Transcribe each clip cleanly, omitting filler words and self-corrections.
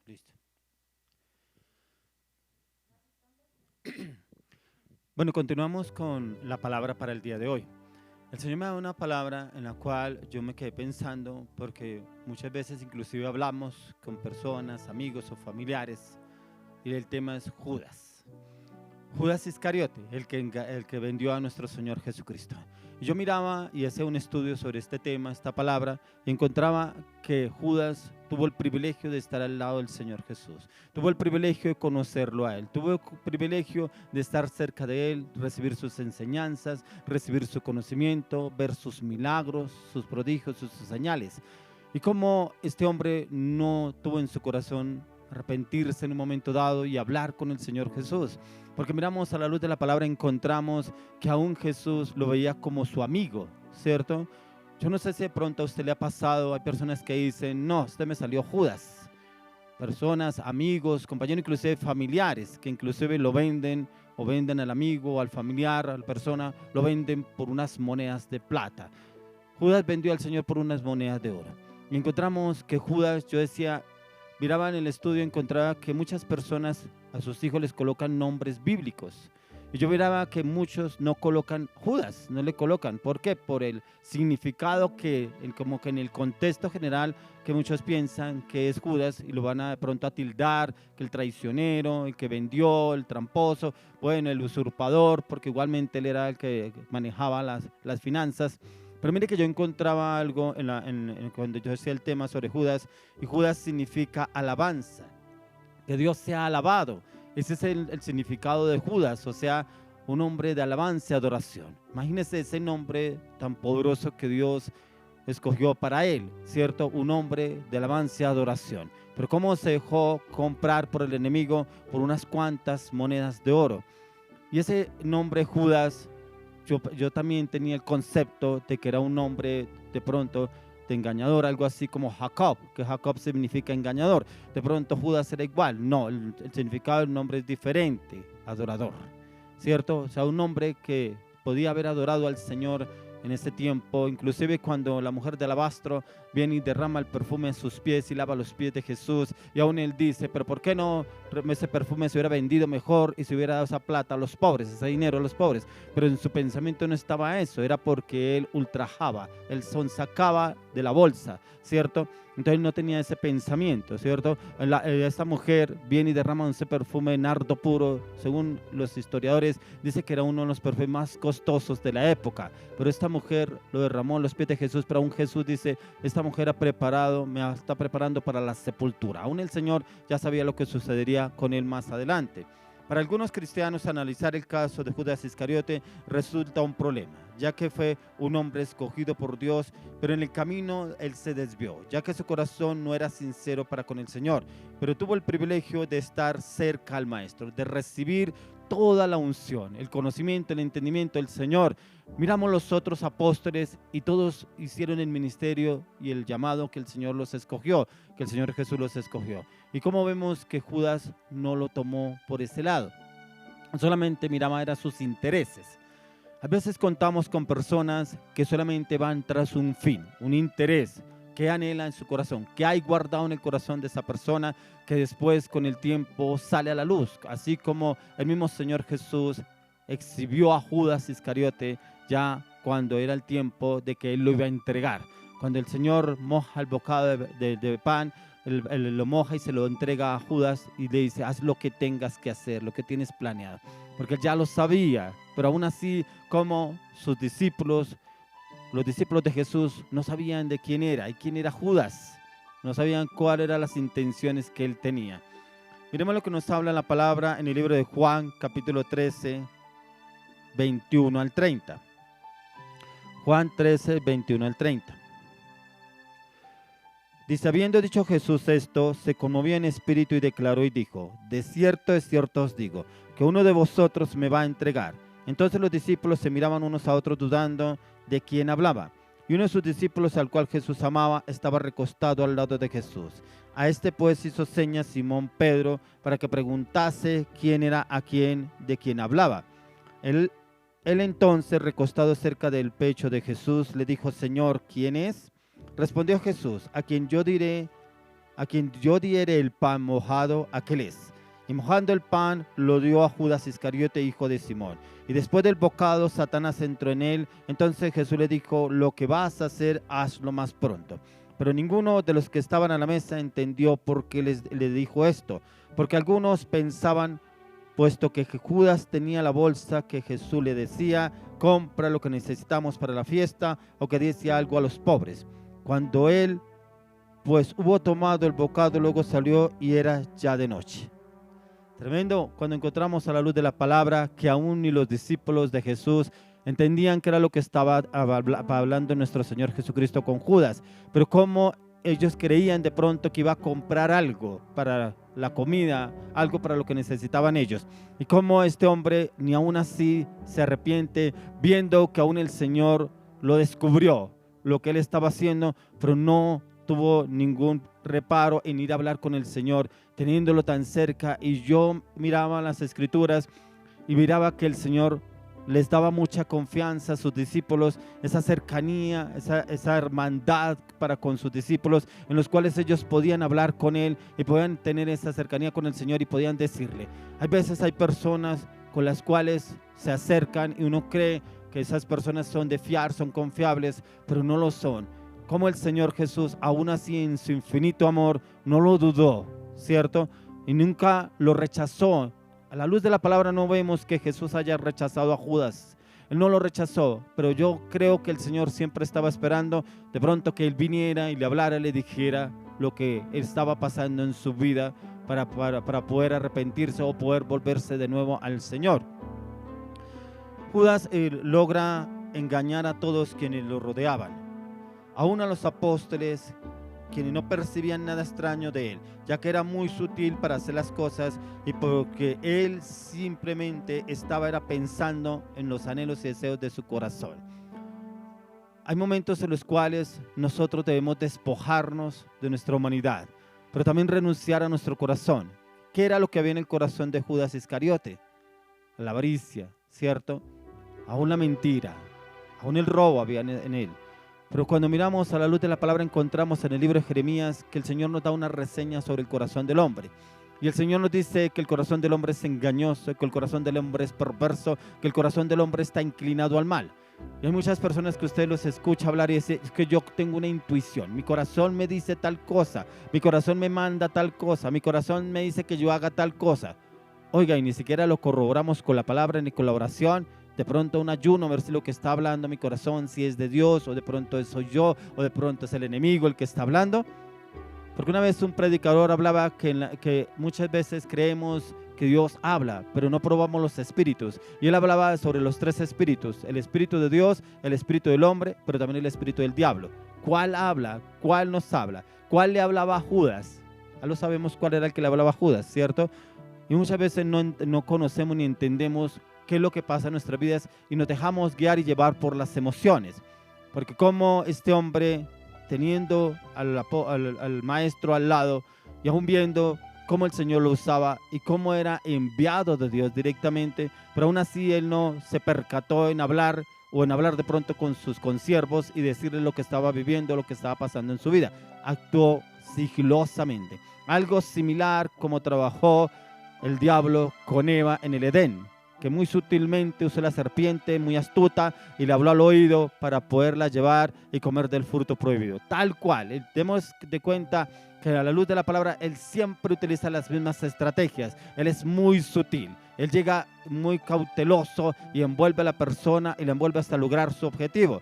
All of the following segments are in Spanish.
Listo. Bueno, continuamos con la palabra para el día de hoy. El Señor me da una palabra en la cual yo me quedé pensando porque muchas veces inclusive hablamos con personas, amigos o familiares y el tema es Judas. Judas Iscariote, el que vendió a nuestro Señor Jesucristo. Y yo miraba y hacía un estudio sobre este tema, esta palabra, y encontraba que Judas tuvo el privilegio de estar al lado del Señor Jesús. Tuvo el privilegio de conocerlo a Él. Tuvo el privilegio de estar cerca de Él, recibir sus enseñanzas, recibir su conocimiento, ver sus milagros, sus prodigios, sus señales. Y cómo este hombre no tuvo en su corazón arrepentirse en un momento dado y hablar con el Señor Jesús. Porque miramos a la luz de la palabra, encontramos que aún Jesús lo veía como su amigo, ¿cierto? Yo no sé si de pronto a usted le ha pasado, hay personas que dicen, no, usted me salió Judas. Personas, amigos, compañeros, inclusive familiares, que inclusive lo venden o venden al amigo, al familiar, a la persona, lo venden por unas monedas de plata. Judas vendió al Señor por unas monedas de oro. Y encontramos que Judas, yo decía, miraba en el estudio, encontraba que muchas personas a sus hijos les colocan nombres bíblicos. Y yo miraba que muchos no colocan Judas, no le colocan. ¿Por qué? Por el significado como que en el contexto general, que muchos piensan que es Judas y lo van a de pronto a tildar, que el traicionero, el que vendió, el tramposo, bueno, el usurpador, porque igualmente él era el que manejaba las finanzas. Pero mire que yo encontraba algo cuando yo decía el tema sobre Judas, y Judas significa alabanza, que Dios sea alabado. Ese es el significado de Judas, o sea, un hombre de alabanza y adoración. Imagínese ese nombre tan poderoso que Dios escogió para él, ¿cierto? Un hombre de alabanza y adoración. Pero cómo se dejó comprar por el enemigo por unas cuantas monedas de oro. Y ese nombre Judas, yo también tenía el concepto de que era un nombre de pronto de engañador, algo así como Jacob, que Jacob significa engañador. De pronto Judas era igual. No, el significado del nombre es diferente, adorador, ¿cierto? O sea, un hombre que podía haber adorado al Señor en ese tiempo, inclusive cuando la mujer de alabastro viene y derrama el perfume en sus pies y lava los pies de Jesús, y aún él dice, pero ¿por qué no ese perfume se hubiera vendido mejor y se hubiera dado esa plata a los pobres, ese dinero a los pobres? Pero en su pensamiento no estaba eso, era porque él ultrajaba, él sonsacaba de la bolsa, ¿cierto? Entonces él no tenía ese pensamiento, ¿cierto? Esta mujer viene y derrama ese perfume de nardo puro, según los historiadores, dice que era uno de los perfumes más costosos de la época, pero esta mujer lo derramó en los pies de Jesús, pero aún Jesús dice, esta mujer me está preparando para la sepultura. Aún el Señor ya sabía lo que sucedería con él más adelante. Para algunos cristianos, analizar el caso de Judas Iscariote resulta un problema, ya que fue un hombre escogido por Dios, pero en el camino él se desvió, ya que su corazón no era sincero para con el Señor, pero tuvo el privilegio de estar cerca al Maestro, de recibir toda la unción, el conocimiento, el entendimiento del Señor. Miramos los otros apóstoles y todos hicieron el ministerio y el llamado que el Señor los escogió, que el Señor Jesús los escogió. Y como vemos que Judas no lo tomó por ese lado, solamente miraba era sus intereses. A veces contamos con personas que solamente van tras un fin, un interés, que anhela en su corazón, que hay guardado en el corazón de esa persona, que después con el tiempo sale a la luz, así como el mismo Señor Jesús exhibió a Judas Iscariote ya cuando era el tiempo de que él lo iba a entregar. Cuando el Señor moja el bocado de pan, él lo moja y se lo entrega a Judas y le dice, haz lo que tengas que hacer, lo que tienes planeado, porque él ya lo sabía, pero aún así como sus discípulos, los discípulos de Jesús no sabían de quién era y quién era Judas, no sabían cuáles eran las intenciones que él tenía. Miremos lo que nos habla la palabra en el libro de Juan, capítulo 13, 21 al 30. Juan 13, 21 al 30. Dice, habiendo dicho Jesús esto, se conmovió en espíritu y declaró y dijo, de cierto os digo, que uno de vosotros me va a entregar. Entonces los discípulos se miraban unos a otros dudando de quién hablaba. Y uno de sus discípulos, al cual Jesús amaba, estaba recostado al lado de Jesús. A este pues hizo señas Simón Pedro para que preguntase quién era de quién hablaba. Él entonces, recostado cerca del pecho de Jesús, le dijo, Señor, ¿quién es? Respondió Jesús, a quien yo diré a quien yo diere el pan mojado, aquel es. Y mojando el pan, lo dio a Judas Iscariote, hijo de Simón. Y después del bocado, Satanás entró en él. Entonces Jesús le dijo, lo que vas a hacer, hazlo más pronto. Pero ninguno de los que estaban a la mesa entendió por qué le dijo esto. Porque algunos pensaban, puesto que Judas tenía la bolsa, que Jesús le decía, compra lo que necesitamos para la fiesta, o que diese algo a los pobres. Cuando él, pues, hubo tomado el bocado, luego salió y era ya de noche. Tremendo cuando encontramos a la luz de la palabra que aún ni los discípulos de Jesús entendían que era lo que estaba hablando nuestro Señor Jesucristo con Judas, pero como ellos creían de pronto que iba a comprar algo para la comida, algo para lo que necesitaban ellos, y como este hombre ni aún así se arrepiente, viendo que aún el Señor lo descubrió, lo que él estaba haciendo, pero no tuvo ningún reparo en ir a hablar con el Señor, teniéndolo tan cerca. Y yo miraba las Escrituras y miraba que el Señor les daba mucha confianza a sus discípulos, esa cercanía, esa hermandad para con sus discípulos, en los cuales ellos podían hablar con Él y podían tener esa cercanía con el Señor y podían decirle. Hay veces hay personas con las cuales se acercan y uno cree que esas personas son de fiar, son confiables, pero no lo son. Como el Señor Jesús, aún así en su infinito amor, no lo dudó, ¿cierto? Y nunca lo rechazó. A la luz de la palabra no vemos que Jesús haya rechazado a Judas. Él no lo rechazó, pero yo creo que el Señor siempre estaba esperando de pronto que Él viniera y le hablara, le dijera lo que estaba pasando en su vida para poder arrepentirse o poder volverse de nuevo al Señor. Judas logra engañar a todos quienes lo rodeaban, aún a los apóstoles, quienes no percibían nada extraño de él, ya que era muy sutil para hacer las cosas y porque él simplemente estaba pensando en los anhelos y deseos de su corazón. Hay momentos en los cuales nosotros debemos despojarnos de nuestra humanidad, pero también renunciar a nuestro corazón. ¿Qué era lo que había en el corazón de Judas Iscariote? La avaricia, ¿cierto? Aún la mentira, aún el robo había en él. Pero cuando miramos a la luz de la palabra encontramos en el libro de Jeremías que el Señor nos da una reseña sobre el corazón del hombre. Y el Señor nos dice que el corazón del hombre es engañoso, que el corazón del hombre es perverso, que el corazón del hombre está inclinado al mal. Y hay muchas personas que usted los escucha hablar y dice, es que yo tengo una intuición, mi corazón me dice tal cosa, mi corazón me manda tal cosa, mi corazón me dice que yo haga tal cosa. Oiga, y ni siquiera lo corroboramos con la palabra ni con la oración. De pronto un ayuno, ver si lo que está hablando mi corazón, si es de Dios, o de pronto soy yo, o de pronto es el enemigo el que está hablando. Porque una vez un predicador hablaba que muchas veces creemos que Dios habla, pero no probamos los espíritus. Y él hablaba sobre los tres espíritus, el espíritu de Dios, el espíritu del hombre, pero también el espíritu del diablo. ¿Cuál habla? ¿Cuál nos habla? ¿Cuál le hablaba a Judas? Ya lo sabemos cuál era el que le hablaba a Judas, ¿cierto? Y muchas veces no conocemos ni entendemos qué es lo que pasa en nuestras vidas y nos dejamos guiar y llevar por las emociones. Porque como este hombre, teniendo al maestro al lado y aún viendo cómo el Señor lo usaba y cómo era enviado de Dios directamente, pero aún así él no se percató en hablar de pronto con sus consiervos y decirle lo que estaba viviendo, lo que estaba pasando en su vida. Actuó sigilosamente. Algo similar como trabajó el diablo con Eva en el Edén, que muy sutilmente usó la serpiente, muy astuta, y le habló al oído para poderla llevar y comer del fruto prohibido. Tal cual, demos de cuenta que a la luz de la palabra, él siempre utiliza las mismas estrategias. Él es muy sutil, él llega muy cauteloso y envuelve a la persona y la envuelve hasta lograr su objetivo.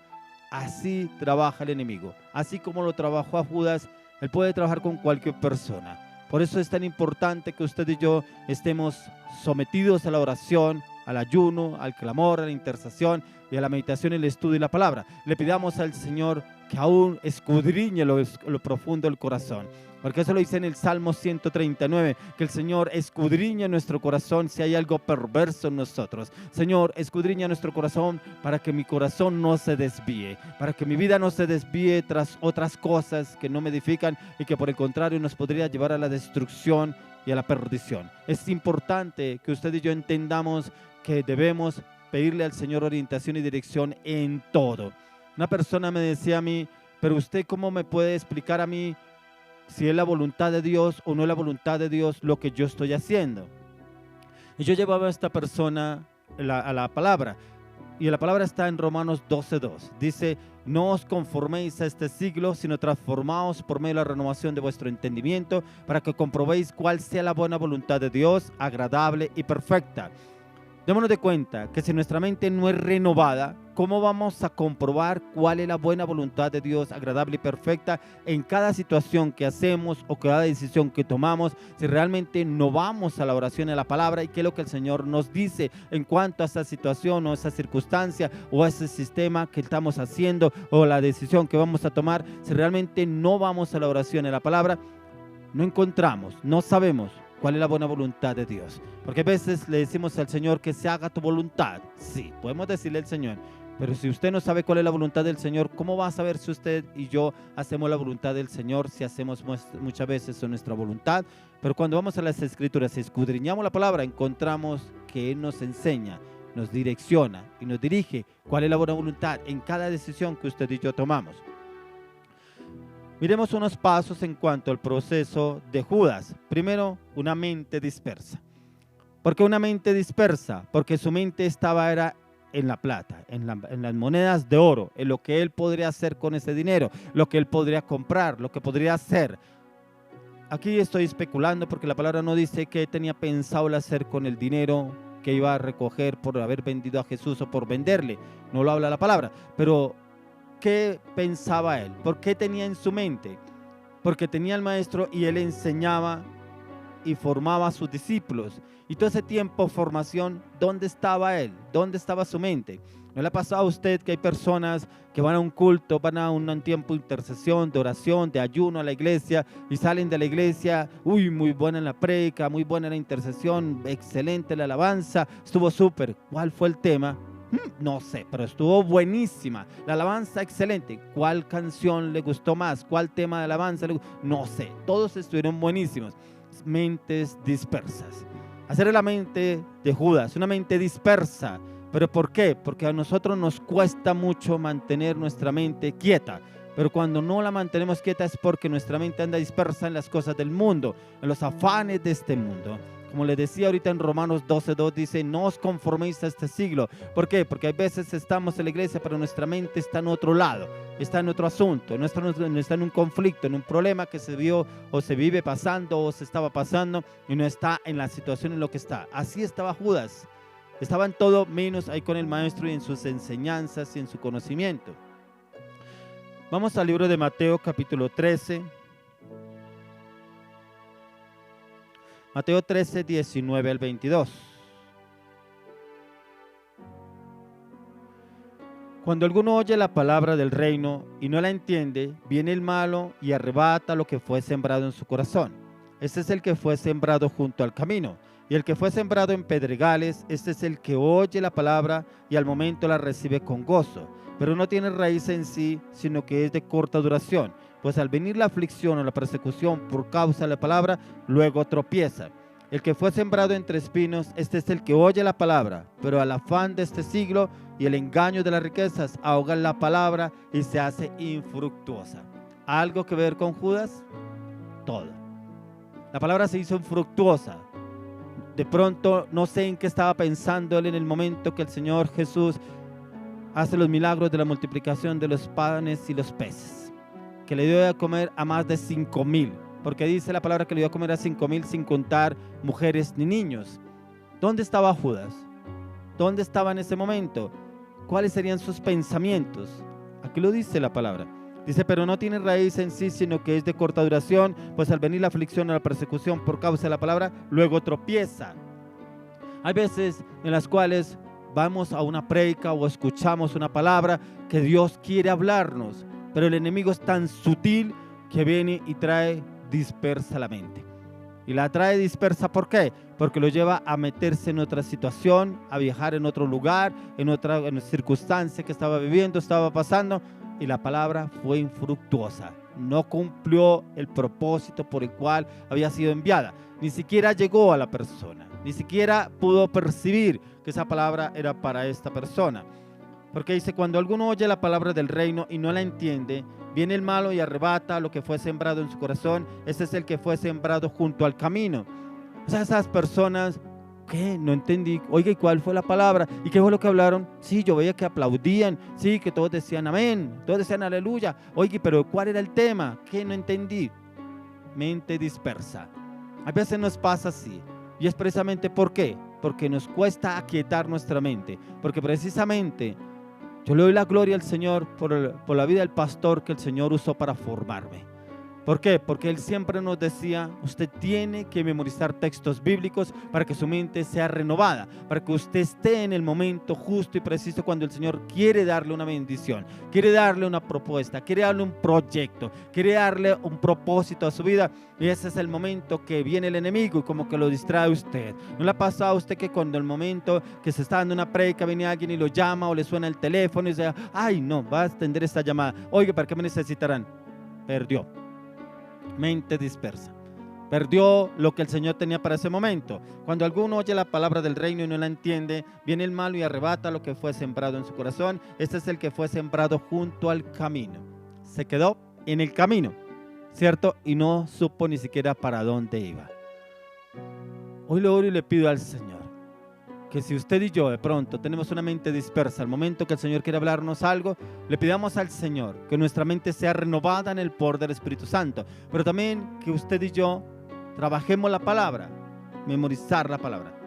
Así trabaja el enemigo. Así como lo trabajó a Judas, él puede trabajar con cualquier persona. Por eso es tan importante que usted y yo estemos sometidos a la oración, al ayuno, al clamor, a la intercesión y a la meditación y el estudio de la palabra. Le pidamos al Señor que aún escudriñe lo profundo del corazón. Porque eso lo dice en el Salmo 139, que el Señor escudriña nuestro corazón si hay algo perverso en nosotros. Señor, escudriña nuestro corazón para que mi corazón no se desvíe, para que mi vida no se desvíe tras otras cosas que no me edifican y que por el contrario nos podría llevar a la destrucción y a la perdición. Es importante que usted y yo entendamos que debemos pedirle al Señor orientación y dirección en todo. Una persona me decía a mí, pero usted ¿cómo me puede explicar a mí si es la voluntad de Dios o no es la voluntad de Dios lo que yo estoy haciendo. Y yo llevaba a esta persona a la palabra. Y la palabra está en Romanos 12:2. Dice: no os conforméis a este siglo, sino transformaos por medio de la renovación de vuestro entendimiento, para que comprobéis cuál sea la buena voluntad de Dios, agradable y perfecta. Démonos de cuenta que si nuestra mente no es renovada, ¿cómo vamos a comprobar cuál es la buena voluntad de Dios, agradable y perfecta en cada situación que hacemos o cada decisión que tomamos, si realmente no vamos a la oración y a la palabra y qué es lo que el Señor nos dice en cuanto a esa situación o esa circunstancia o a ese sistema que estamos haciendo o la decisión que vamos a tomar? Si realmente no vamos a la oración y a la palabra, no encontramos, no sabemos cuál es la buena voluntad de Dios. Porque a veces le decimos al Señor que se haga tu voluntad. Sí, podemos decirle al Señor, pero si usted no sabe cuál es la voluntad del Señor, ¿cómo va a saber si usted y yo hacemos la voluntad del Señor? Si hacemos muchas veces nuestra voluntad. Pero cuando vamos a las Escrituras y escudriñamos la palabra, encontramos que Él nos enseña, nos direcciona y nos dirige cuál es la buena voluntad en cada decisión que usted y yo tomamos. Miremos unos pasos en cuanto al proceso de Judas. Primero, una mente dispersa. ¿Por qué una mente dispersa? Porque su mente era en la plata, en las monedas de oro, en lo que él podría hacer con ese dinero, lo que él podría comprar, lo que podría hacer. Aquí estoy especulando porque la palabra no dice qué tenía pensado hacer con el dinero que iba a recoger por haber vendido a Jesús o por venderle. No lo habla la palabra, pero ¿qué pensaba él? ¿Por qué tenía en su mente? Porque tenía al maestro y él enseñaba y formaba a sus discípulos. Y todo ese tiempo de formación, ¿dónde estaba él? ¿Dónde estaba su mente? ¿No le ha pasado a usted que hay personas que van a un culto, van a un tiempo de intercesión, de oración, de ayuno a la iglesia y salen de la iglesia, uy, muy buena la prédica, muy buena la intercesión, excelente la alabanza, estuvo súper? ¿Cuál fue el tema? No sé, pero estuvo buenísima. La alabanza excelente. ¿Cuál canción le gustó más? ¿Cuál tema de alabanza? No sé, todos estuvieron buenísimos. Mentes dispersas. Hacer la mente de Judas, una mente dispersa. ¿Pero por qué? Porque a nosotros nos cuesta mucho mantener nuestra mente quieta. Pero cuando no la mantenemos quieta es porque nuestra mente anda dispersa en las cosas del mundo, en los afanes de este mundo. Como les decía ahorita en Romanos 12:2 dice: no os conforméis a este siglo. ¿Por qué? Porque a veces estamos en la iglesia, pero nuestra mente está en otro lado, está en otro asunto, no está en un conflicto, en un problema que se vio o se vive pasando o se estaba pasando y no está en la situación en lo que está. Así estaba Judas. Estaba en todo menos ahí con el maestro y en sus enseñanzas y en su conocimiento. Vamos al libro de Mateo capítulo 13. Mateo 13, 19 al 22. Cuando alguno oye la palabra del reino y no la entiende, viene el malo y arrebata lo que fue sembrado en su corazón. Este es el que fue sembrado junto al camino. Y el que fue sembrado en pedregales, este es el que oye la palabra y al momento la recibe con gozo, pero no tiene raíz en sí, sino que es de corta duración. Pues al venir la aflicción o la persecución por causa de la palabra, luego tropieza. El que fue sembrado entre espinos, este es el que oye la palabra, pero al afán de este siglo y el engaño de las riquezas ahogan la palabra y se hace infructuosa. ¿Algo que ver con Judas? Todo. La palabra se hizo infructuosa. De pronto, no sé en qué estaba pensando él en el momento que el Señor Jesús hace los milagros de la multiplicación de los panes y los peces, que le dio a comer a más de 5,000, porque dice la palabra que le dio a comer a 5,000 sin contar mujeres ni niños. ¿Dónde estaba Judas? ¿Dónde estaba en ese momento? ¿Cuáles serían sus pensamientos? Aquí lo dice la palabra. Dice: pero no tiene raíz en sí, sino que es de corta duración, pues al venir la aflicción o la persecución por causa de la palabra, luego tropieza. Hay veces en las cuales vamos a una prédica o escuchamos una palabra que Dios quiere hablarnos, pero el enemigo es tan sutil que viene y trae dispersa la mente. Y la trae dispersa, ¿por qué? Porque lo lleva a meterse en otra situación, a viajar en otro lugar, en otra circunstancia que estaba viviendo, estaba pasando, y la palabra fue infructuosa. No cumplió el propósito por el cual había sido enviada. Ni siquiera llegó a la persona. Ni siquiera pudo percibir que esa palabra era para esta persona. Porque dice, cuando alguno oye la palabra del reino y no la entiende, viene el malo y arrebata lo que fue sembrado en su corazón. Ese es el que fue sembrado junto al camino. O sea, esas personas, ¿qué? No entendí. Oiga, ¿y cuál fue la palabra? ¿Y qué fue lo que hablaron? Sí, yo veía que aplaudían, sí, que todos decían amén, todos decían aleluya. Oiga, pero ¿cuál era el tema? ¿Qué? No entendí. Mente dispersa. A veces nos pasa así. Y es precisamente ¿por qué? Porque nos cuesta aquietar nuestra mente. Porque precisamente yo le doy la gloria al Señor por la vida del pastor que el Señor usó para formarme. ¿Por qué? Porque él siempre nos decía, usted tiene que memorizar textos bíblicos para que su mente sea renovada, para que usted esté en el momento justo y preciso cuando el Señor quiere darle una bendición, quiere darle una propuesta, quiere darle un proyecto, quiere darle un propósito a su vida. Y ese es el momento que viene el enemigo y como que lo distrae a usted. ¿No le ha pasado a usted que cuando el momento que se está dando una prédica viene alguien y lo llama o le suena el teléfono y dice, ay no, va a atender esta llamada? Oiga, ¿para qué me necesitarán? Perdió. Mente dispersa. Perdió lo que el Señor tenía para ese momento. Cuando alguno oye la palabra del reino y no la entiende, viene el malo y arrebata lo que fue sembrado en su corazón. Este es el que fue sembrado junto al camino. Se quedó en el camino, ¿cierto? Y no supo ni siquiera para dónde iba. Hoy le oro y le pido al Señor que si usted y yo de pronto tenemos una mente dispersa, al momento que el Señor quiere hablarnos algo, le pidamos al Señor que nuestra mente sea renovada en el poder del Espíritu Santo, pero también que usted y yo trabajemos la palabra, memorizar la palabra,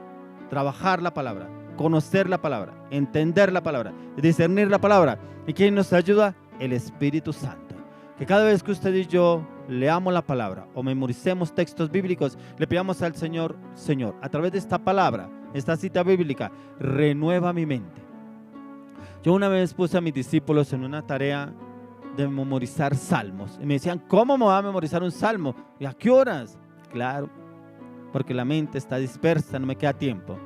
trabajar la palabra, conocer la palabra, entender la palabra, discernir la palabra. ¿Y quién nos ayuda? El Espíritu Santo. Que cada vez que usted y yo leamos la palabra o memoricemos textos bíblicos, le pidamos al Señor, Señor, a través de esta palabra, esta cita bíblica, renueva mi mente. Yo una vez puse a mis discípulos en una tarea de memorizar salmos y me decían, ¿cómo me va a memorizar un salmo? ¿Y a qué horas? Claro, porque la mente está dispersa, no me queda tiempo.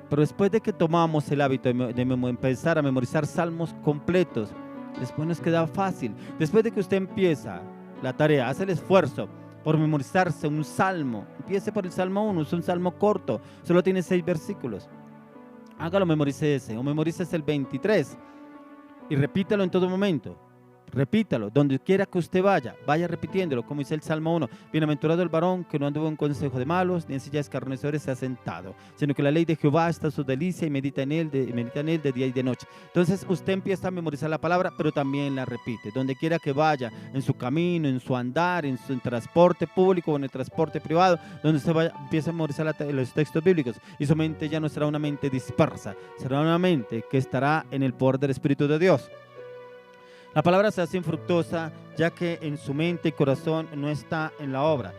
Pero después de que tomamos el hábito de empezar a memorizar salmos completos, después nos queda fácil. Después de que usted empieza la tarea, hace el esfuerzo por memorizarse un salmo, empiece por el Salmo 1, es un salmo corto, solo tiene 6 versículos. Hágalo, memorice ese, o memorice el 23 y repítalo en todo momento. Repítalo, donde quiera que usted vaya repitiéndolo, como dice el Salmo 1. Bienaventurado el varón que no anduvo en consejo de malos, ni en silla de escarnecedores se ha sentado, sino que la ley de Jehová está su delicia y medita en él de día y de noche. Entonces usted empieza a memorizar la palabra, pero también la repite, donde quiera que vaya, en su camino, en su andar, en su transporte público o en el transporte privado, donde usted vaya, empieza a memorizar los textos bíblicos, y su mente ya no será una mente dispersa, será una mente que estará en el poder del Espíritu de Dios. La palabra se hace infructuosa ya que en su mente y corazón no está en la obra,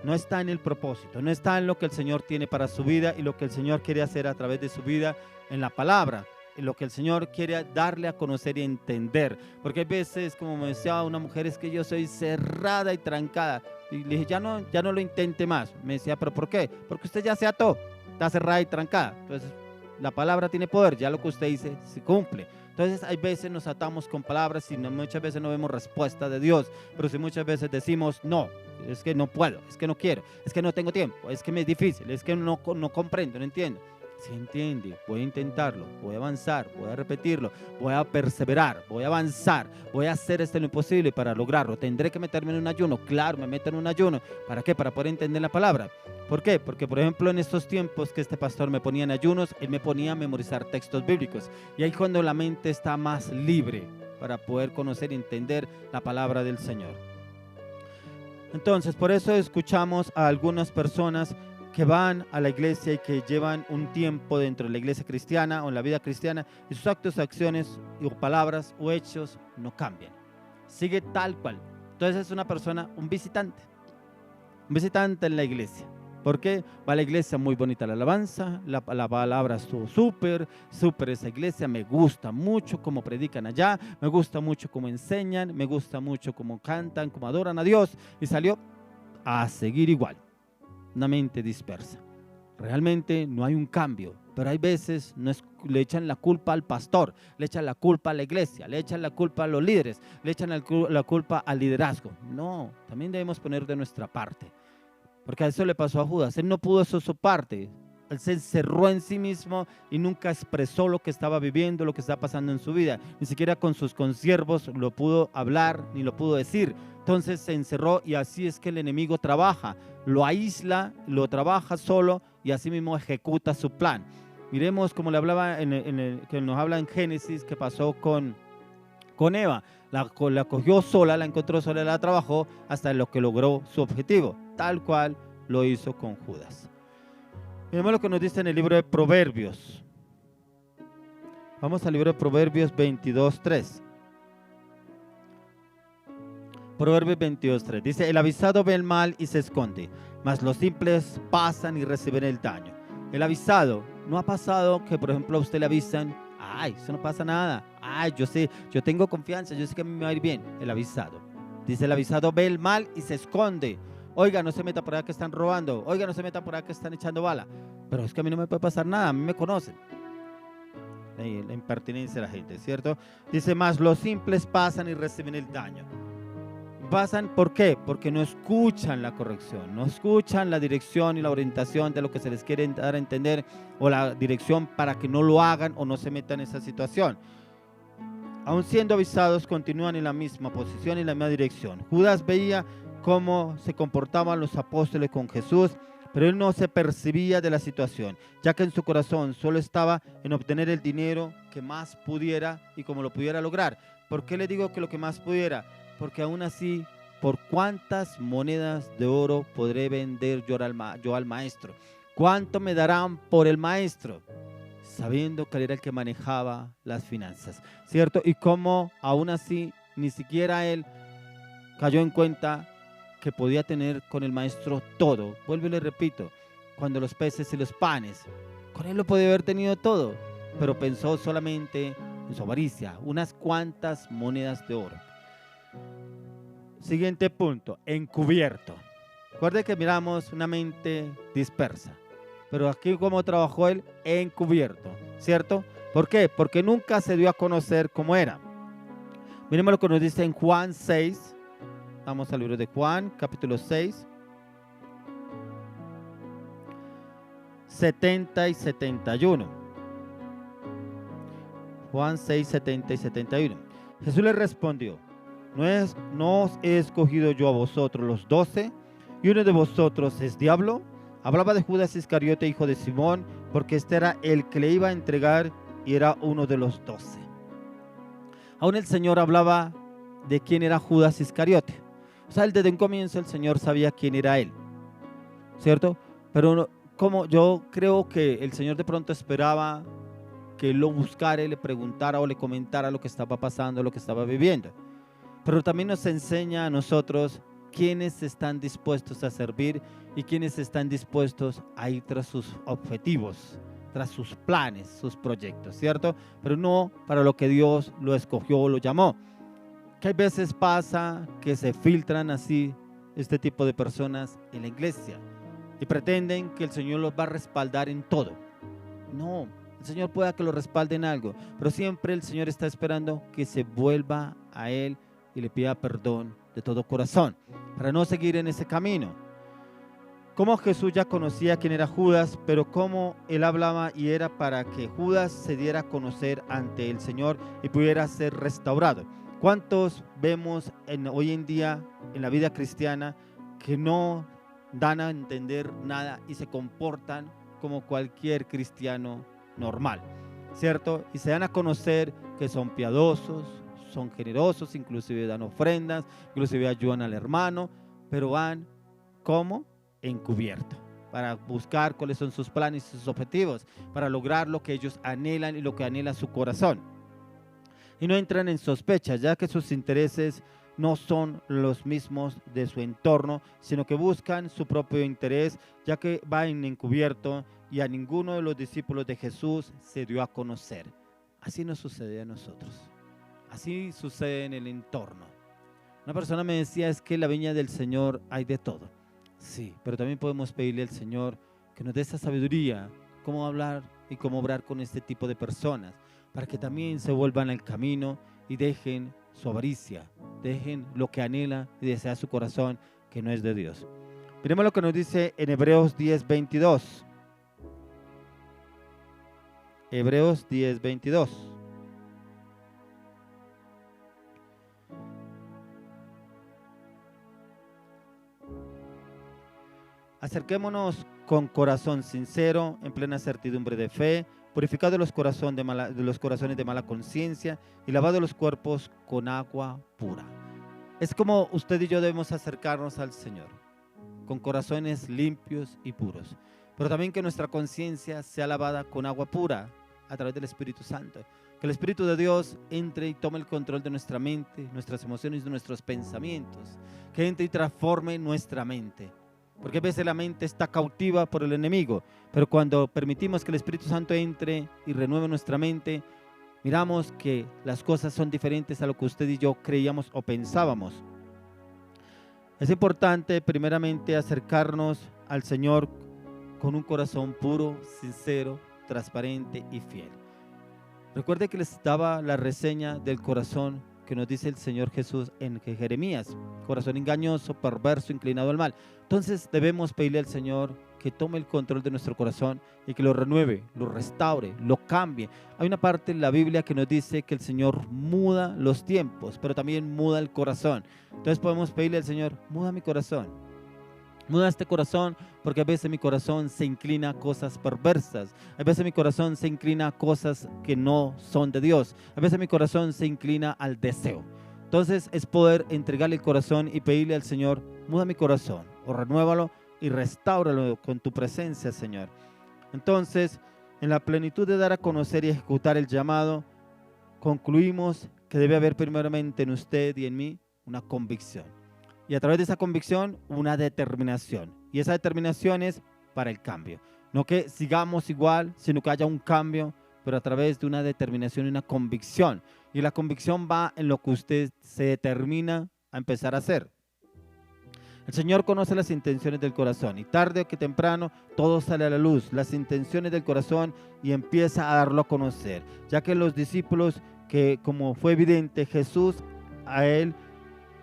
no está en el propósito, no está en lo que el Señor tiene para su vida y lo que el Señor quiere hacer a través de su vida en la palabra, en lo que el Señor quiere darle a conocer y entender. Porque hay veces, como me decía una mujer, es que yo soy cerrada y trancada. Y le dije, ya no lo intente más. Me decía, ¿pero por qué? Porque usted ya se ató, está cerrada y trancada. Entonces, la palabra tiene poder, ya lo que usted dice se cumple. Entonces hay veces nos atamos con palabras y muchas veces no vemos respuesta de Dios, pero si muchas veces decimos no, es que no puedo, es que no quiero, es que no tengo tiempo, es que me es difícil, es que no comprendo, no entiendo. Si entiende, voy a intentarlo, voy a avanzar, voy a repetirlo, voy a perseverar, voy a avanzar, voy a hacer lo imposible para lograrlo. Tendré que meterme en un ayuno, claro, me meto en un ayuno. ¿Para qué? Para poder entender la palabra. ¿Por qué? Porque, por ejemplo, en estos tiempos que este pastor me ponía en ayunos, él me ponía a memorizar textos bíblicos. Y ahí cuando la mente está más libre para poder conocer y entender la palabra del Señor. Entonces, por eso escuchamos a algunas personas que van a la iglesia y que llevan un tiempo dentro de la iglesia cristiana o en la vida cristiana y sus actos, acciones o palabras o hechos no cambian. Sigue tal cual. Entonces es una persona, un visitante en la iglesia. ¿Por qué? Va a la iglesia, muy bonita la alabanza, la palabra estuvo súper esa iglesia, me gusta mucho cómo predican allá, me gusta mucho cómo enseñan, me gusta mucho cómo cantan, cómo adoran a Dios, y salió a seguir igual. Una mente dispersa. Realmente no hay un cambio, pero hay veces le echan la culpa al pastor, le echan la culpa a la iglesia, le echan la culpa a los líderes, le echan la culpa al liderazgo. No, también debemos poner de nuestra parte, porque a eso le pasó a Judas. Él no pudo hacer su parte, Él se encerró en sí mismo y nunca expresó lo que estaba viviendo, lo que estaba pasando en su vida. Ni siquiera con sus consiervos lo pudo hablar ni lo pudo decir. Entonces se encerró y así es que el enemigo trabaja. Lo aísla, lo trabaja solo y así mismo ejecuta su plan. Miremos como le hablaba que nos habla en Génesis que pasó con Eva. La cogió sola, la encontró sola, la trabajó hasta lo que logró su objetivo. Tal cual lo hizo con Judas. Miremos lo que nos dice en el libro de Proverbios. Vamos al libro de Proverbios 22:3. Proverbios 22:3. Dice: el avisado ve el mal y se esconde, mas los simples pasan y reciben el daño. El avisado, ¿no ha pasado que, por ejemplo, a usted le avisan? Ay, eso no pasa nada. Ay, yo sé, yo tengo confianza, yo sé que a mí me va a ir bien. El avisado. Dice: el avisado ve el mal y se esconde. Oiga, no se meta por acá que están robando. Oiga, no se meta por acá que están echando bala. Pero es que a mí no me puede pasar nada, a mí me conocen. La impertinencia de la gente, ¿cierto? Dice: más los simples pasan y reciben el daño. Pasan, ¿por qué? Porque no escuchan la corrección, no escuchan la dirección y la orientación de lo que se les quiere dar a entender, o la dirección para que no lo hagan o no se metan en esa situación. Aun siendo avisados, continúan en la misma posición y en la misma dirección. Judas veía cómo se comportaban los apóstoles con Jesús, pero él no se percibía de la situación, ya que en su corazón solo estaba en obtener el dinero que más pudiera y como lo pudiera lograr. ¿Por qué le digo que lo que más pudiera? Porque aún así, ¿por cuántas monedas de oro podré vender yo al maestro? ¿Cuánto me darán por el maestro? Sabiendo que él era el que manejaba las finanzas, ¿cierto? Y cómo aún así ni siquiera él cayó en cuenta que podía tener con el maestro todo. Vuelvo y le repito, cuando los peces y los panes, con él lo podía haber tenido todo, pero pensó solamente en su avaricia, unas cuantas monedas de oro. Siguiente punto, encubierto. Recuerde que miramos una mente dispersa, pero aquí cómo trabajó él, encubierto, ¿cierto? ¿Por qué? Porque nunca se dio a conocer cómo era. Miremos lo que nos dice en Juan 6. Vamos al libro de Juan, capítulo 6, 70 y 71. Juan 6, 70 y 71. Jesús le respondió: ¿No os he escogido yo a vosotros los 12? ¿Y uno de vosotros es diablo? Hablaba de Judas Iscariote, hijo de Simón, porque este era el que le iba a entregar y era uno de los 12. Aún el Señor hablaba de quién era Judas Iscariote. O sea, desde un comienzo el Señor sabía quién era él, ¿cierto? Pero como yo creo que el Señor de pronto esperaba que él lo buscara y le preguntara o le comentara lo que estaba pasando, lo que estaba viviendo. Pero también nos enseña a nosotros quiénes están dispuestos a servir y quiénes están dispuestos a ir tras sus objetivos, tras sus planes, sus proyectos, ¿cierto? Pero no para lo que Dios lo escogió o lo llamó. Que hay veces pasa que se filtran así este tipo de personas en la iglesia y pretenden que el Señor los va a respaldar en todo. No, el Señor pueda que lo respalde en algo, pero siempre el Señor está esperando que se vuelva a Él y le pida perdón de todo corazón, para no seguir en ese camino. Como Jesús ya conocía quién era Judas, pero cómo Él hablaba y era para que Judas se diera a conocer ante el Señor y pudiera ser restaurado. ¿Cuántos vemos hoy en día en la vida cristiana que no dan a entender nada y se comportan como cualquier cristiano normal, ¿cierto? Y se dan a conocer que son piadosos, son generosos, inclusive dan ofrendas, inclusive ayudan al hermano, pero van como encubierto para buscar cuáles son sus planes y sus objetivos, para lograr lo que ellos anhelan y lo que anhela su corazón. Y no entran en sospechas, ya que sus intereses no son los mismos de su entorno, sino que buscan su propio interés, ya que va en encubierto y a ninguno de los discípulos de Jesús se dio a conocer. Así nos sucede a nosotros. Así sucede en el entorno. Una persona me decía, es que en la viña del Señor hay de todo. Sí, pero también podemos pedirle al Señor que nos dé esa sabiduría, cómo hablar y cómo obrar con este tipo de personas, para que también se vuelvan al camino y dejen su avaricia, dejen lo que anhela y desea su corazón, que no es de Dios. Miremos lo que nos dice en Hebreos 10:22. Hebreos 10:22. Acerquémonos con corazón sincero, en plena certidumbre de fe, purificado los corazones de mala conciencia y lavado los cuerpos con agua pura. Es como usted y yo debemos acercarnos al Señor, con corazones limpios y puros, pero también que nuestra conciencia sea lavada con agua pura a través del Espíritu Santo. Que el Espíritu de Dios entre y tome el control de nuestra mente, nuestras emociones y nuestros pensamientos, que entre y transforme nuestra mente. Porque a veces la mente está cautiva por el enemigo, pero cuando permitimos que el Espíritu Santo entre y renueve nuestra mente, miramos que las cosas son diferentes a lo que usted y yo creíamos o pensábamos. Es importante primeramente acercarnos al Señor con un corazón puro, sincero, transparente y fiel. Recuerde que les daba la reseña del corazón que nos dice el Señor Jesús en Jeremías: corazón engañoso, perverso, inclinado al mal. Entonces debemos pedirle al Señor que tome el control de nuestro corazón y que lo renueve, lo restaure, lo cambie. Hay una parte en la Biblia que nos dice que el Señor muda los tiempos, pero también muda el corazón. Entonces podemos pedirle al Señor: muda mi corazón. Muda este corazón, porque a veces mi corazón se inclina a cosas perversas. A veces mi corazón se inclina a cosas que no son de Dios. A veces mi corazón se inclina al deseo. Entonces es poder entregarle el corazón y pedirle al Señor: muda mi corazón, o renuévalo y restáuralo con tu presencia, Señor. Entonces, en la plenitud de dar a conocer y ejecutar el llamado, concluimos que debe haber primeramente en usted y en mí una convicción. Y a través de esa convicción, una determinación. Y esa determinación es para el cambio. No que sigamos igual, sino que haya un cambio, pero a través de una determinación y una convicción. Y la convicción va en lo que usted se determina a empezar a hacer. El Señor conoce las intenciones del corazón, y tarde o que temprano todo sale a la luz, las intenciones del corazón, y empieza a darlo a conocer. Ya que los discípulos, que como fue evidente, Jesús a él,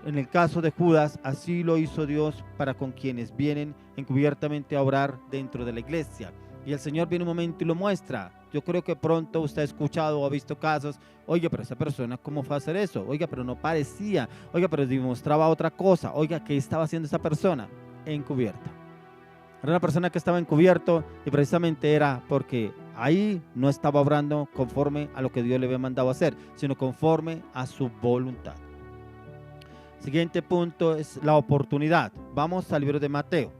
en el caso de Judas, así lo hizo Dios para con quienes vienen encubiertamente a orar dentro de la iglesia. Y el Señor viene un momento y lo muestra. Yo creo que pronto usted ha escuchado o ha visto casos: oiga, pero esa persona, ¿cómo fue a hacer eso? Oiga, pero no parecía. Oiga, pero demostraba otra cosa. Oiga, ¿qué estaba haciendo esa persona? Encubierta. Era una persona que estaba encubierto, y precisamente era porque ahí no estaba obrando conforme a lo que Dios le había mandado hacer, sino conforme a su voluntad. Siguiente punto es la oportunidad. Vamos al libro de Mateo.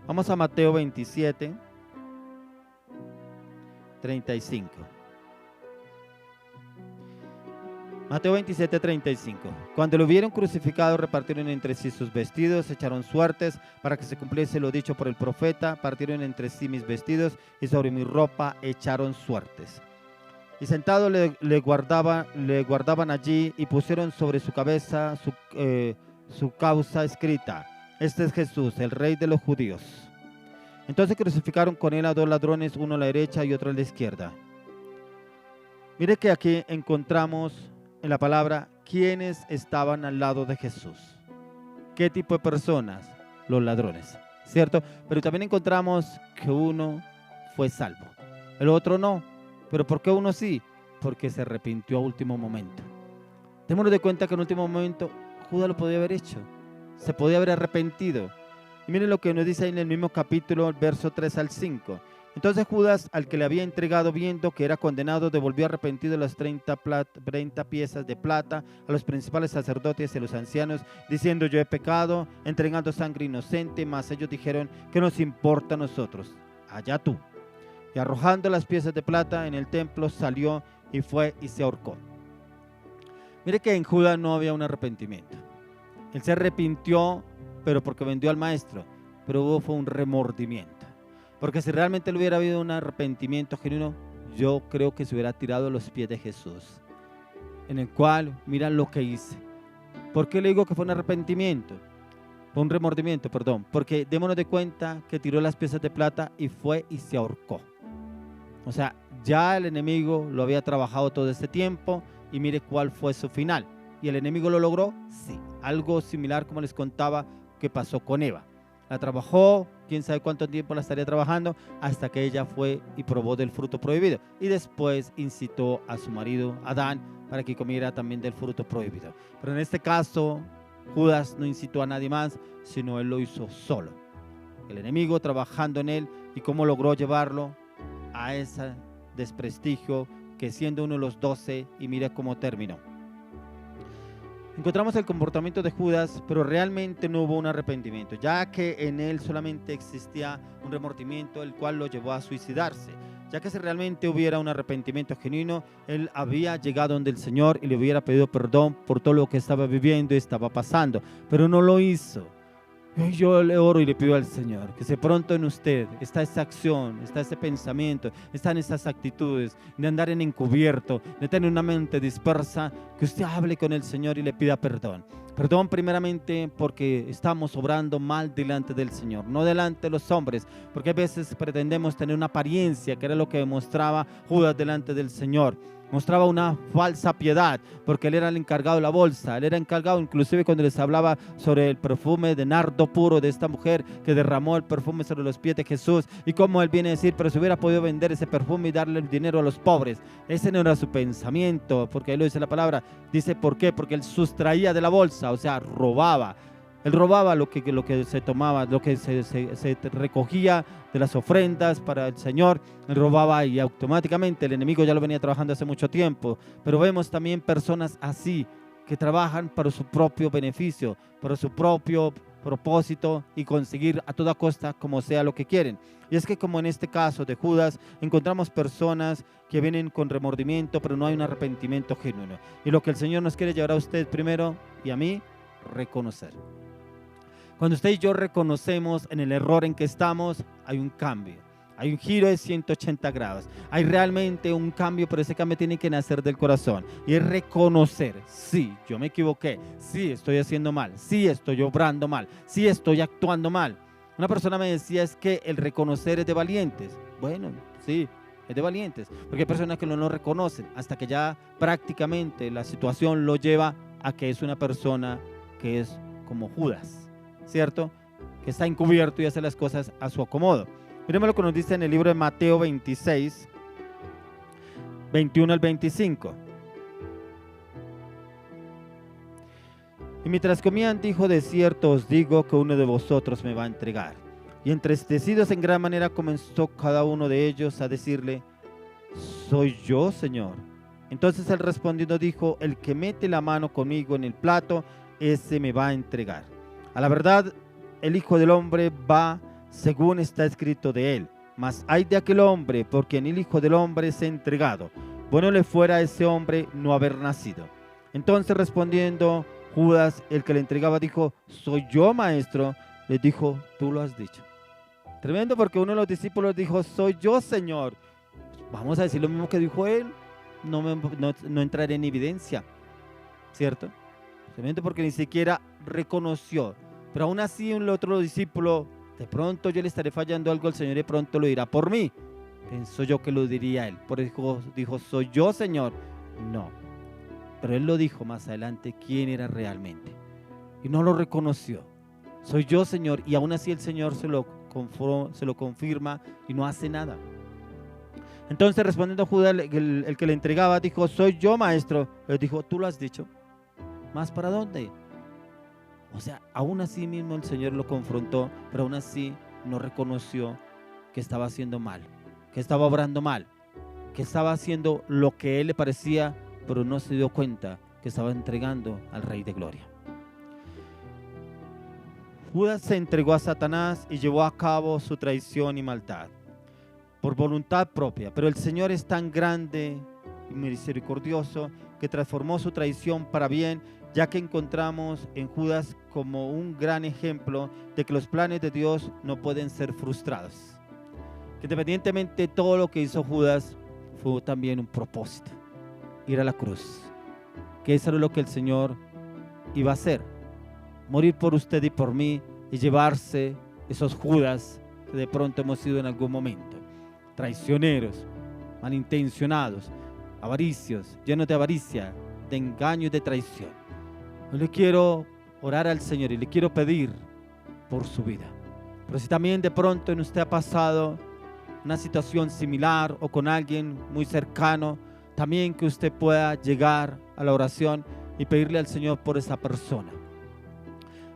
Vamos a Mateo 27, 35. Mateo 27, 35. Cuando lo hubieron crucificado, repartieron entre sí sus vestidos, echaron suertes para que se cumpliese lo dicho por el profeta: partieron entre sí mis vestidos y sobre mi ropa echaron suertes. Y sentado le guardaban allí, y pusieron sobre su cabeza su causa escrita: este es Jesús, el Rey de los judíos. Entonces crucificaron con él a dos ladrones, uno a la derecha y otro a la izquierda. Mire que aquí encontramos en la palabra quiénes estaban al lado de Jesús. ¿Qué tipo de personas? Los ladrones, ¿cierto? Pero también encontramos que uno fue salvo, el otro no. ¿Pero por qué uno sí? Porque se arrepintió a último momento. Démonos de cuenta que en último momento Judas lo podía haber hecho. Se podía haber arrepentido. Y miren lo que nos dice ahí en el mismo capítulo, verso 3 al 5. Entonces Judas, al que le había entregado, viendo que era condenado, devolvió arrepentido las 30 piezas de plata a los principales sacerdotes y a los ancianos, diciendo: yo he pecado, entregando sangre inocente. Mas ellos dijeron: ¿qué nos importa a nosotros? Allá tú. Y arrojando las piezas de plata en el templo, salió y fue y se ahorcó. Mire que en Judas no había un arrepentimiento. Él se arrepintió, pero porque vendió al maestro, pero fue un remordimiento. Porque si realmente le hubiera habido un arrepentimiento genuino, yo creo que se hubiera tirado a los pies de Jesús, en el cual, mira lo que hice. ¿Por qué le digo que fue un arrepentimiento? Fue un remordimiento, perdón. Porque démonos de cuenta que tiró las piezas de plata y fue y se ahorcó. O sea, ya el enemigo lo había trabajado todo este tiempo, y mire cuál fue su final. ¿Y el enemigo lo logró? Sí. Algo similar como les contaba que pasó con Eva. La trabajó, quién sabe cuánto tiempo la estaría trabajando, hasta que ella fue y probó del fruto prohibido. Y después incitó a su marido, Adán, para que comiera también del fruto prohibido. Pero en este caso, Judas no incitó a nadie más, sino él lo hizo solo. El enemigo trabajando en él, y cómo logró llevarlo a ese desprestigio, que siendo uno de los 12, y mira cómo terminó. Encontramos el comportamiento de Judas, pero realmente no hubo un arrepentimiento, ya que en él solamente existía un remordimiento, el cual lo llevó a suicidarse. Ya que si realmente hubiera un arrepentimiento genuino, él había llegado donde el Señor y le hubiera pedido perdón por todo lo que estaba viviendo y estaba pasando, pero no lo hizo. Yo le oro y le pido al Señor que se pronto en usted está esa acción, está ese pensamiento, están esas actitudes de andar en encubierto, de tener una mente dispersa, que usted hable con el Señor y le pida perdón. Perdón primeramente porque estamos obrando mal delante del Señor, no delante de los hombres, porque a veces pretendemos tener una apariencia, que era lo que mostraba Judas delante del Señor. Mostraba una falsa piedad, porque él era el encargado de la bolsa, él era encargado inclusive cuando les hablaba sobre el perfume de nardo puro de esta mujer que derramó el perfume sobre los pies de Jesús, y como él viene a decir, pero si hubiera podido vender ese perfume y darle el dinero a los pobres. Ese no era su pensamiento, porque ahí lo dice la palabra. Dice, ¿por qué? Porque él sustraía de la bolsa, o sea, robaba. Él robaba lo que se tomaba, lo que se recogía de las ofrendas para el Señor. Él robaba y automáticamente el enemigo ya lo venía trabajando hace mucho tiempo. Pero vemos también personas así que trabajan para su propio beneficio, para su propio propósito y conseguir a toda costa como sea lo que quieren. Y es que como en este caso de Judas, encontramos personas que vienen con remordimiento, pero no hay un arrepentimiento genuino. Y lo que el Señor nos quiere llevar a usted primero y a mí, reconocer. Cuando usted y yo reconocemos en el error en que estamos, hay un cambio, hay un giro de 180 grados, hay realmente un cambio, pero ese cambio tiene que nacer del corazón y es reconocer, sí, yo me equivoqué, sí, estoy haciendo mal, sí, estoy obrando mal, sí, estoy actuando mal. Una persona me decía, es que el reconocer es de valientes. Bueno, sí, es de valientes, porque hay personas que no lo reconocen hasta que ya prácticamente la situación lo lleva a que es una persona que es como Judas, ¿cierto? Que está encubierto y hace las cosas a su acomodo. Miremos lo que nos dice en el libro de Mateo 26, 21 al 25. Y mientras comían, dijo, de cierto os digo que uno de vosotros me va a entregar. Y entristecidos en gran manera comenzó cada uno de ellos a decirle, soy yo, Señor. Entonces él respondiendo dijo, el que mete la mano conmigo en el plato, ese me va a entregar. A la verdad, el Hijo del Hombre va según está escrito de él. Mas hay de aquel hombre por quien el Hijo del Hombre es entregado. Bueno le fuera a ese hombre no haber nacido. Entonces respondiendo Judas, el que le entregaba, dijo, soy yo, maestro. Le dijo, tú lo has dicho. Tremendo, porque uno de los discípulos dijo, soy yo, Señor. Vamos a decir lo mismo que dijo él. No entraré en evidencia, ¿cierto? Tremendo, porque ni siquiera reconoció. Pero aún así un otro discípulo, de pronto yo le estaré fallando algo al Señor y de pronto lo dirá por mí. Pensó yo que lo diría él. Por eso dijo, ¿soy yo, Señor? No. Pero él lo dijo más adelante quién era realmente. Y no lo reconoció. Soy yo, Señor. Y aún así el Señor se lo confirma y no hace nada. Entonces respondiendo Judas, el que le entregaba, dijo, soy yo, maestro. Le dijo, tú lo has dicho. ¿Más para dónde? O sea, aún así mismo el Señor lo confrontó, pero aún así no reconoció que estaba haciendo mal, que estaba obrando mal, que estaba haciendo lo que a él le parecía, pero no se dio cuenta que estaba entregando al Rey de Gloria. Judas se entregó a Satanás y llevó a cabo su traición y maldad por voluntad propia, pero el Señor es tan grande y misericordioso que transformó su traición para bien, ya que encontramos en Judas como un gran ejemplo de que los planes de Dios no pueden ser frustrados. Que independientemente de todo lo que hizo Judas, fue también un propósito, ir a la cruz. Que eso era lo que el Señor iba a hacer, morir por usted y por mí y llevarse esos Judas que de pronto hemos sido en algún momento. Traicioneros, malintencionados, avaricios, llenos de avaricia, de engaño y de traición. Yo le quiero orar al Señor y le quiero pedir por su vida. Pero si también de pronto en usted ha pasado una situación similar o con alguien muy cercano, también que usted pueda llegar a la oración y pedirle al Señor por esa persona.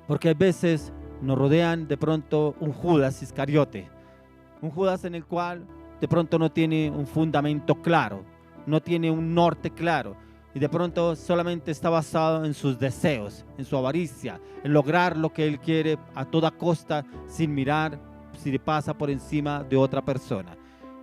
Porque a veces nos rodean de pronto un Judas Iscariote, un Judas en el cual de pronto no tiene un fundamento claro, no tiene un norte claro, y de pronto solamente está basado en sus deseos, en su avaricia, en lograr lo que él quiere a toda costa sin mirar si le pasa por encima de otra persona.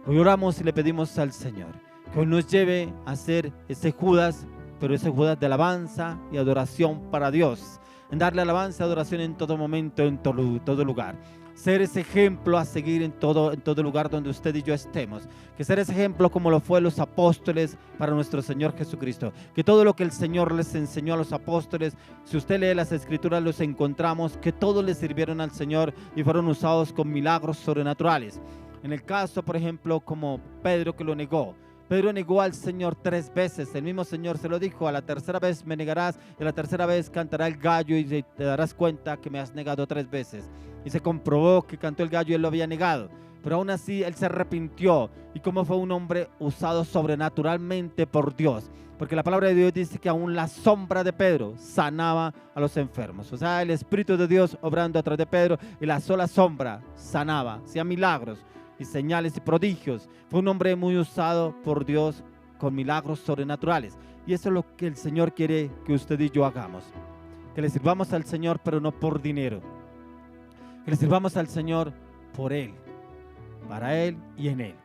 Hoy oramos y le pedimos al Señor que hoy nos lleve a ser ese Judas, pero ese Judas de alabanza y adoración para Dios, en darle alabanza y adoración en todo momento, en todo lugar. Ser ese ejemplo a seguir en todo lugar donde usted y yo estemos. Que ser ese ejemplo como lo fue los apóstoles para nuestro Señor Jesucristo. Que todo lo que el Señor les enseñó a los apóstoles, si usted lee las Escrituras, los encontramos que todos les sirvieron al Señor y fueron usados con milagros sobrenaturales. En el caso, por ejemplo, como Pedro, que lo negó. Pedro negó al Señor 3 veces. El mismo Señor se lo dijo: a la tercera vez me negarás, y a la tercera vez cantará el gallo y te darás cuenta que me has negado 3 veces. Y se comprobó que cantó el gallo y él lo había negado. Pero aún así él se arrepintió. Y como fue un hombre usado sobrenaturalmente por Dios. Porque la palabra de Dios dice que aún la sombra de Pedro sanaba a los enfermos. O sea, el Espíritu de Dios obrando a través de Pedro, y la sola sombra sanaba, hacía milagros y señales y prodigios. Fue un hombre muy usado por Dios con milagros sobrenaturales. Y eso es lo que el Señor quiere que usted y yo hagamos. Que le sirvamos al Señor, pero no por dinero. Que le sirvamos al Señor por Él, para Él y en Él.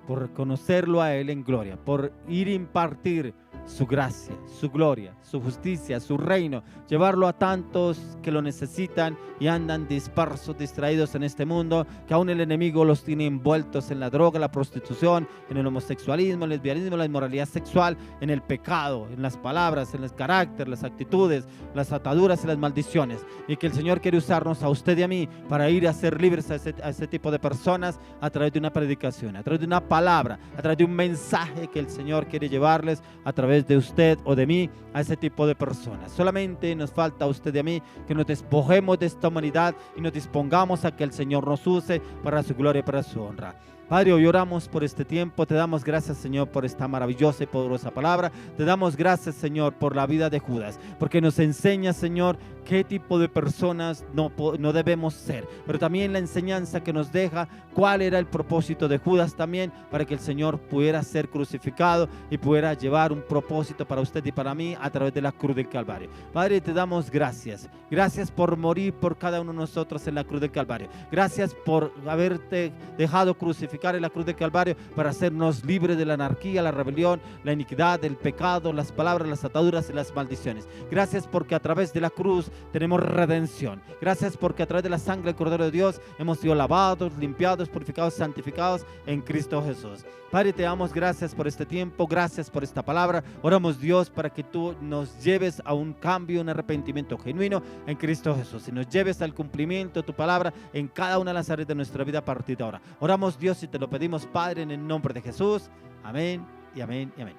Por conocerlo a Él en gloria, por ir a impartir su gracia, su gloria, su justicia, su reino, llevarlo a tantos que lo necesitan y andan dispersos, distraídos en este mundo, que aún el enemigo los tiene envueltos en la droga, la prostitución, en el homosexualismo, el lesbianismo, la inmoralidad sexual, en el pecado, en las palabras, en el carácter, las actitudes, las ataduras y las maldiciones. Y que el Señor quiere usarnos a usted y a mí para ir a ser libres a ese tipo de personas a través de una predicación, a través de una palabra, a través de un mensaje que el Señor quiere llevarles a través de usted o de mí a ese tipo de personas. Solamente nos falta a usted y a mí que nos despojemos de esta humanidad y nos dispongamos a que el Señor nos use para su gloria y para su honra. Padre, hoy oramos por este tiempo. Te damos gracias, Señor, por esta maravillosa y poderosa palabra. Te damos gracias, Señor, por la vida de Judas, porque nos enseña, Señor, qué tipo de personas no debemos ser, pero también la enseñanza que nos deja cuál era el propósito de Judas también, para que el Señor pudiera ser crucificado y pudiera llevar un propósito para usted y para mí a través de la cruz del Calvario. Padre, te damos gracias. Gracias por morir por cada uno de nosotros en la cruz del Calvario. Gracias por haberte dejado crucificar en la cruz del Calvario para hacernos libres de la anarquía, la rebelión, la iniquidad, el pecado, las palabras, las ataduras y las maldiciones. Gracias porque a través de la cruz tenemos redención. Gracias porque a través de la sangre del Cordero de Dios hemos sido lavados, limpiados, purificados, santificados en Cristo Jesús. Padre, te damos gracias por este tiempo, gracias por esta palabra. Oramos, Dios, para que tú nos lleves a un cambio, un arrepentimiento genuino en Cristo Jesús, y nos lleves al cumplimiento de tu palabra en cada una de las áreas de nuestra vida a partir de ahora. Oramos, Dios, y te lo pedimos, Padre, en el nombre de Jesús. Amén y amén y amén.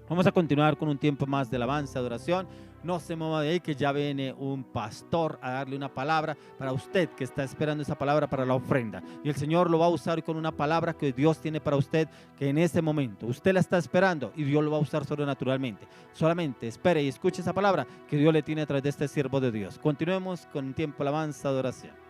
Vamos a continuar con un tiempo más de alabanza, adoración. No se mueva de ahí, que ya viene un pastor a darle una palabra para usted que está esperando esa palabra para la ofrenda. Y el Señor lo va a usar con una palabra que Dios tiene para usted, que en ese momento usted la está esperando y Dios lo va a usar sobrenaturalmente. Solamente espere y escuche esa palabra que Dios le tiene a través de este siervo de Dios. Continuemos con un tiempo de alabanza, adoración.